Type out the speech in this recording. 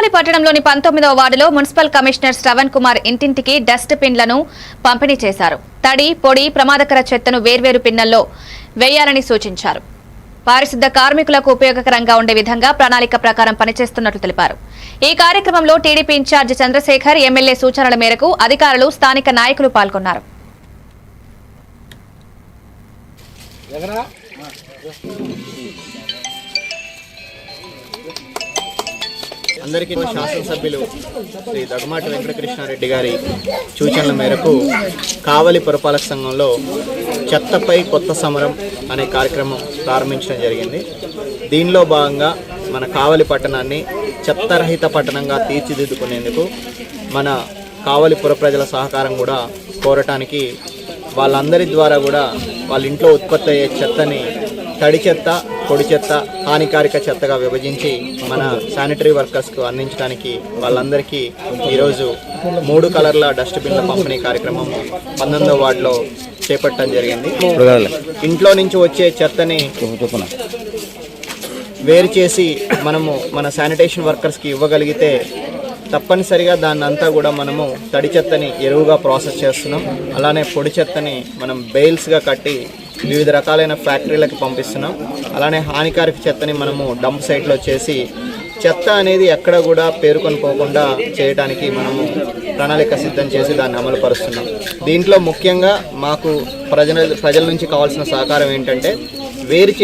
కావలి పట్టణంలోని 19వ వార్డులో municipal commissioner Shravan Kumar ఇంటింటికి డస్ట్ బిన్లను పంపిణీ చేశారు. తడి, పొడి, ప్రమాదకర చెత్తను వేర్వేరు బిన్నుల్లో వేయాలని సూచించారు. పారిశుద్ధ కార్మికులకు ఉపయోగకరంగా ఉండే విధంగా ప్రణాళిక ప్రకారం పనిచేస్తున్నట్లు తెలిపారు. ఈ కార్యక్రమంలో టీడీపీ ఇన్ఛార్జి చంద్రశేఖర్, ఎమ్మెల్యే సూచనల మేరకు అధికారులు, స్థానిక నాయకులు పాల్గొన్నారు. అందరికీ శాసనసభ్యులు శ్రీ దగ్గమాటి వెంకటకృష్ణారెడ్డి గారి సూచనల మేరకు కావలి పురపాలక సంఘంలో చెత్తపై కొత్త సమరం అనే కార్యక్రమం ప్రారంభించడం జరిగింది. దీనిలో భాగంగా మన కావలి పట్టణాన్ని చెత్తరహిత పట్టణంగా తీర్చిదిద్దుకునేందుకు మన కావలి పుర ప్రజల సహకారం కూడా కోరటానికి వాళ్ళందరి ద్వారా కూడా వాళ్ళ ఇంట్లో ఉత్పత్తి అయ్యే చెత్తని తడి చెత్త, పొడి చెత్త, హానికారక చెత్తగా విభజించి మన శానిటరీ వర్కర్స్కు అందించడానికి వాళ్ళందరికీ ఈరోజు 3 కలర్ల డస్ట్బిన్ల పంపిణీ కార్యక్రమం 19వ వార్డులో చేపట్టడం జరిగింది. ఇంట్లో నుంచి వచ్చే చెత్తని వేరు చేసి మనము మన శానిటేషన్ వర్కర్స్కి ఇవ్వగలిగితే తప్పనిసరిగా దాన్ని అంతా కూడా మనము తడి చెత్తని ఎరువుగా ప్రాసెస్ చేస్తున్నాం. అలానే పొడి చెత్తని మనం బెయిల్స్గా కట్టి వివిధ రకాలైన ఫ్యాక్టరీలకు పంపిస్తున్నాం. అలానే హానికారక చెత్తని మనము డంప్ సైట్లో చేసి చెత్త అనేది ఎక్కడ కూడా పేరుకొని పోకుండా చేయడానికి మనము ప్రణాళిక సిద్ధం చేసి దాన్ని అమలు పరుస్తున్నాం. దీంట్లో ముఖ్యంగా మాకు ప్రజల నుంచి కావాల్సిన సహకారం ఏంటంటే వేరు